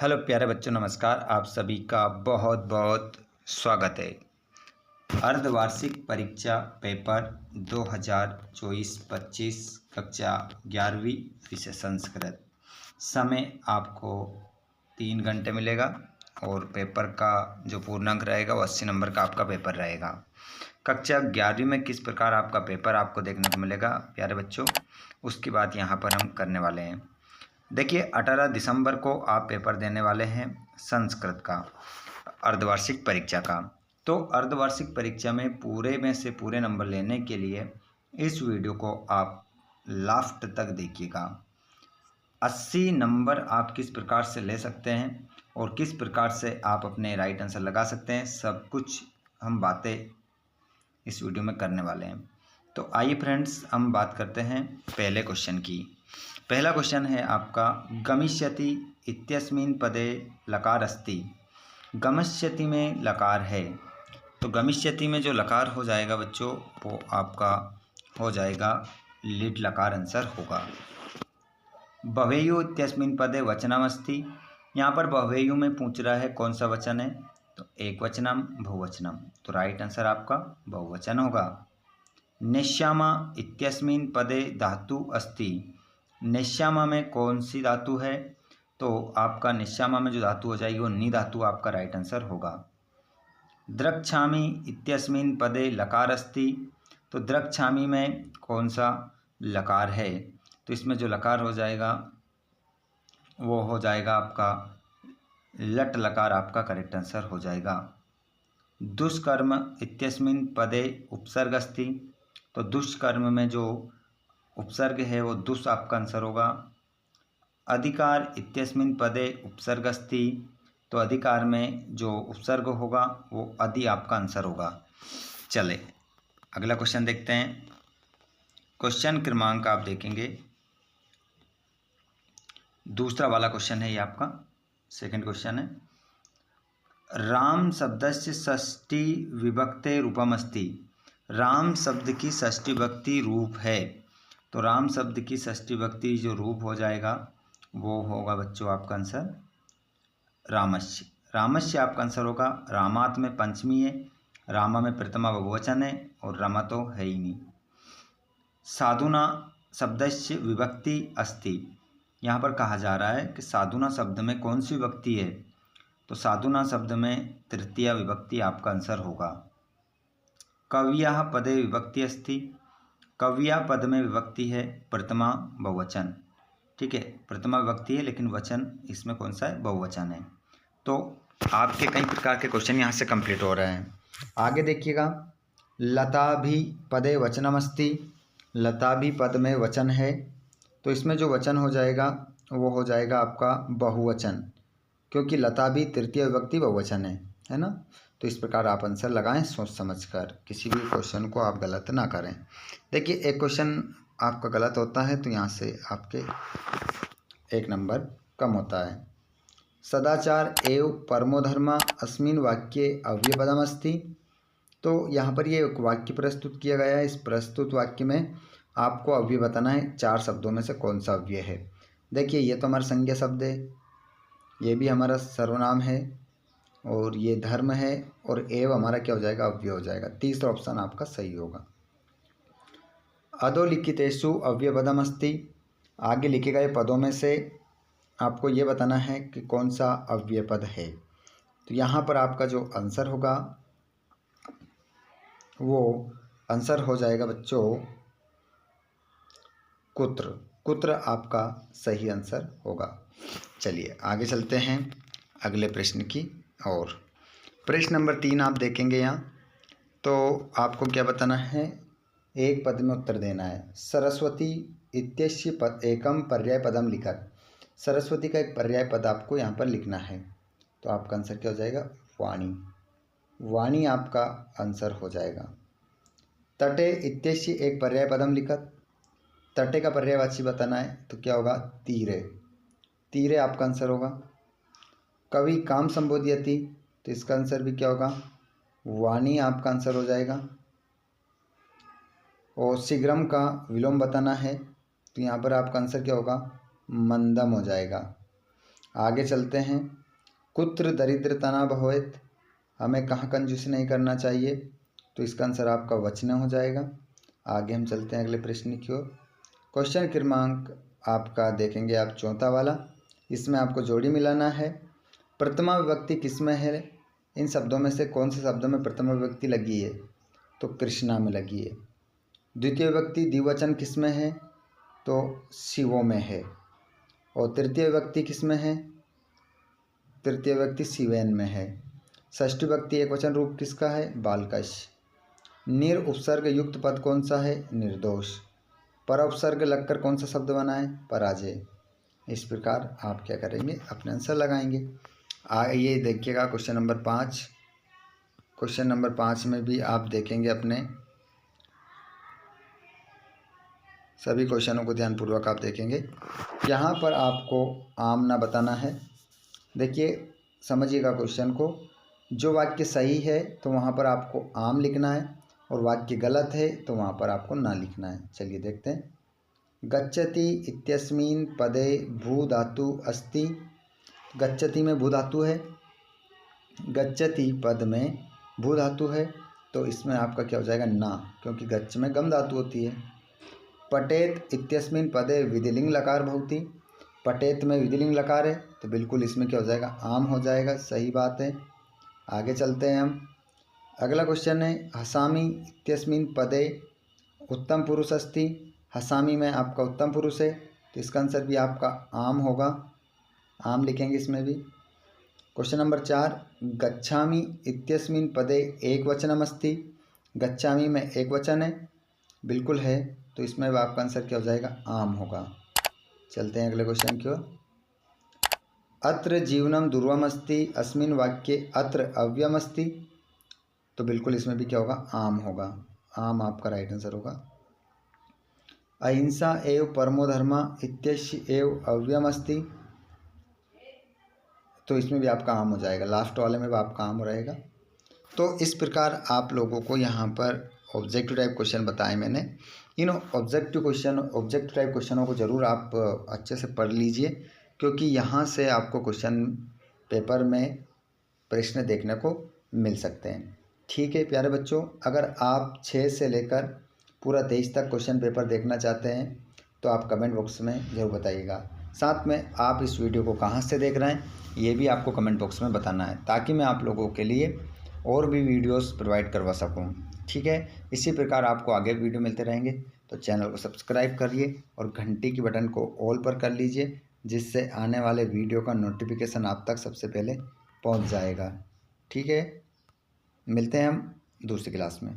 Hello प्यारे बच्चों, नमस्कार। आप सभी का बहुत बहुत स्वागत है। अर्धवार्षिक परीक्षा पेपर 2024-25 कक्षा 11वीं विषय संस्कृत। समय आपको 3 घंटे मिलेगा और पेपर का जो पूर्णांक रहेगा वो 80 नंबर का आपका पेपर रहेगा। कक्षा 11वीं में किस प्रकार आपका पेपर आपको देखने को मिलेगा प्यारे बच्चों, उसकी बात यहाँ पर हम करने वाले हैं। देखिए, 18 दिसंबर को आप पेपर देने वाले हैं संस्कृत का, अर्धवार्षिक परीक्षा का। तो अर्धवार्षिक परीक्षा में पूरे में से पूरे नंबर लेने के लिए इस वीडियो को आप लास्ट तक देखिएगा। 80 नंबर आप किस प्रकार से ले सकते हैं और किस प्रकार से आप अपने राइट आंसर लगा सकते हैं, सब कुछ हम बातें इस वीडियो में करने वाले हैं। तो आइए फ्रेंड्स, हम बात करते हैं पहले क्वेश्चन की। पहला क्वेश्चन है आपका, गमिष्यति इत्यस्मिन् पदे लकार अस्ति। गमिष्यति में लकार है, तो गमिष्यति में जो लकार हो जाएगा बच्चों, वो आपका हो जाएगा लीड लकार आंसर होगा। भवेयु इत्यस्मिन् पदे वचनमस्ति। यहाँ पर भवेयु में पूछ रहा है कौन सा वचन है, तो एक वचनम बहुवचनम, तो राइट आंसर आपका बहुवचन होगा। निश्यामा इत्यस्मिन् पदे धातु अस्ति। निश्यामा में कौन सी धातु है, तो आपका निश्यामा में जो धातु हो जाएगी वो नी धातु आपका राइट आंसर होगा। द्रक्ष्यामि इत्यस्मिन् पदे लकार अस्ति। तो द्रक्ष्यामि में कौन सा लकार है, तो इसमें जो लकार हो जाएगा वो हो जाएगा आपका लट लकार, आपका करेक्ट आंसर हो जाएगा। दुष्कर्म इत्यस्मिन् पदे उपसर्ग अस्ति। तो दुष्कर्म में जो उपसर्ग है वो दुष् आपका आंसर होगा। अधिकार इत्यस्मिन् पदे उपसर्ग अस्ति। तो अधिकार में जो उपसर्ग होगा वो अधि आपका आंसर होगा। चले अगला क्वेश्चन देखते हैं। क्वेश्चन क्रमांक आप देखेंगे, दूसरा वाला क्वेश्चन है ये आपका, सेकंड क्वेश्चन है। राम शब्दस्य षष्ठी विभक्ते रूपमस्ति। राम शब्द की षष्ठी विभक्ति रूप है, तो राम शब्द की षष्ठी विभक्ति जो रूप हो जाएगा वो होगा बच्चों आपका आंसर रामस्य। रामस्य आपका आंसर होगा। रामात में पंचमी है, रामा में प्रथमा बहुवचन है और रमा तो है ही नहीं। साधुना शब्दस्य विभक्ति अस्ति। यहाँ पर कहा जा रहा है कि साधुना शब्द में कौन सी विभक्ति है, तो साधुना शब्द में तृतीया विभक्ति आपका आंसर होगा। कव्या पदे विभक्ति अस्ति। कव्या पद में विभक्ति है प्रथमा बहुवचन, ठीक है, प्रथमा विभक्ति है लेकिन वचन इसमें कौन सा है, बहुवचन है। तो आपके कई प्रकार के क्वेश्चन यहाँ से कंप्लीट हो रहे हैं। आगे देखिएगा, लता भी पदे वचनमस्ति। लता भी पद में वचन है, तो इसमें जो वचन हो जाएगा वो हो जाएगा आपका बहुवचन, क्योंकि लता भी तृतीय विभक्ति बहुवचन है ना। तो इस प्रकार आप आंसर लगाएं सोच समझकर, किसी भी क्वेश्चन को आप गलत ना करें। देखिए, एक क्वेश्चन आपका गलत होता है तो यहाँ से आपके 1 नंबर कम होता है। सदाचार एव परमोधर्मा अस्मिन् वाक्ये अव्ययपदमस्ति। तो यहाँ पर ये वाक्य प्रस्तुत किया गया है। इस प्रस्तुत वाक्य में आपको अव्यय बताना है, 4 शब्दों में से कौन सा अव्यय है। देखिए, ये तो हमारा संज्ञा शब्द है, ये भी हमारा सर्वनाम है और ये धर्म है, और एव हमारा क्या हो जाएगा, अव्यय हो जाएगा। तीसरा ऑप्शन आपका सही होगा। अधोलिखितेषु अव्ययपदमस्ति। आगे लिखे गए पदों में से आपको ये बताना है कि कौन सा अव्यय पद है। तो यहाँ पर आपका जो आंसर होगा वो आंसर हो जाएगा बच्चों कुत्र। कुत्र आपका सही आंसर होगा। चलिए आगे चलते हैं अगले प्रश्न की ओर। प्रश्न नंबर 3 आप देखेंगे यहाँ, तो आपको क्या बताना है, एक पद में उत्तर देना है। सरस्वती इत्यस्य पद एकम पर्याय पदम लिखत। सरस्वती का एक पर्याय पद आपको यहाँ पर लिखना है, तो आपका आंसर क्या हो जाएगा, वाणी। वाणी आपका आंसर हो जाएगा। तटे इत्यस्य एक पर्याय पदम लिखत। तटे का पर्यायवाची बताना है, तो क्या होगा, तीरे। तीरे आपका आंसर होगा। कवि काम संबोधयति, तो इसका आंसर भी क्या होगा, वाणी आपका आंसर हो जाएगा। और शीघ्रम का विलोम बताना है, तो यहाँ पर आपका आंसर क्या होगा, मंदम हो जाएगा। आगे चलते हैं। कुत्र दरिद्रता न भवेत्, हमें कहाँ कंजूसी नहीं करना चाहिए, तो इसका आंसर आपका वचन हो जाएगा। आगे हम चलते हैं अगले प्रश्न की ओर। क्वेश्चन क्रमांक आपका देखेंगे आप चौथा वाला। इसमें आपको जोड़ी मिलाना है। प्रथमा विभक्ति किसमें है? इन शब्दों में से कौन से शब्दों में प्रथमा विभक्ति लगी है? तो कृष्णा में लगी है। द्वितीय विभक्ति द्विवचन किसमें है? तो शिवों में है। और तृतीय विभक्ति किसमें है? तृतीय विभक्ति शिवेन में है। षष्ठी विभक्ति एक वचन रूप किसका है? बालकश। निर उपसर्ग युक्त पद कौन सा है? निर्दोष। पर उपसर्ग लगकर कौन सा शब्द बना है? पराजय। इस प्रकार आप क्या करेंगे? अपने आंसर लगाएंगे। आइए देखिएगा क्वेश्चन नंबर 5। क्वेश्चन नंबर 5 में भी आप देखेंगे अपने सभी क्वेश्चनों को ध्यानपूर्वक आप देखेंगे। यहाँ पर आपको आम ना बताना है। देखिए समझिएगा क्वेश्चन को। जो वाक्य सही है तो वहाँ पर आपको आम लिखना है, और वाक्य गलत है तो वहाँ पर आपको ना लिखना है। चलिए देखते हैं। गच्छति इत्यस्मिन् पदे भू धातु अस्ति। गच्छति में भू धातु है, गच्छति पद में भू धातु है, तो इसमें आपका क्या हो जाएगा? ना, क्योंकि गच्छ में गम धातु होती है। पठेत इत्यस्मिन् पदे विधिलिंग लकार भवति। पठेत में विधिलिंग लकार है, तो बिल्कुल इसमें क्या हो जाएगा? आम हो जाएगा। सही बात है। आगे चलते हैं हम। अगला क्वेश्चन है हसामि इत्यस्मिन् पदे उत्तम पुरुष अस्ति। हसामि में आपका उत्तम पुरुष है, तो इसका आंसर भी आपका आम होगा। आम लिखेंगे इसमें भी। Question number 4। गच्छामि इत्यस्मिन् पदे एक वचनम अस्ति। गच्छामि में एक वचन है, बिल्कुल है, तो इसमें आपका आंसर क्या हो जाएगा? आम होगा। चलते हैं अगले क्वेश्चन की ओर। अत्र जीवनम दुर्वम अस्ति अस्मिन् वाक्ये अत्र अव्ययम अस्ति। तो बिल्कुल इसमें भी क्या होगा? आम होगा। आम आपका राइट आंसर होगा। अहिंसा एव परमो धर्म इत्यस्य एव अव्ययम अस्ति। तो इसमें भी आपका आम हो जाएगा। लास्ट वाले में भी आपका आम रहेगा। तो इस प्रकार आप लोगों को यहाँ पर ऑब्जेक्टिव टाइप क्वेश्चन बताए मैंने। इन ऑब्जेक्टिव टाइप क्वेश्चनों को ज़रूर आप अच्छे से पढ़ लीजिए, क्योंकि यहाँ से आपको क्वेश्चन पेपर में प्रश्न देखने को मिल सकते हैं। ठीक है प्यारे बच्चों, अगर आप 6 से लेकर पूरा 23 तक क्वेश्चन पेपर देखना चाहते हैं तो आप कमेंट बॉक्स में ज़रूर बताइएगा। साथ में आप इस वीडियो को कहाँ से देख रहे हैं ये भी आपको कमेंट बॉक्स में बताना है, ताकि मैं आप लोगों के लिए और भी वीडियोस प्रोवाइड करवा सकूं। ठीक है, इसी प्रकार आपको आगे वीडियो मिलते रहेंगे। तो चैनल को सब्सक्राइब करिए और घंटी की बटन को ऑल पर कर लीजिए, जिससे आने वाले वीडियो का नोटिफिकेशन आप तक सबसे पहले पहुंच जाएगा। ठीक है, मिलते हैं हम दूसरी क्लास में।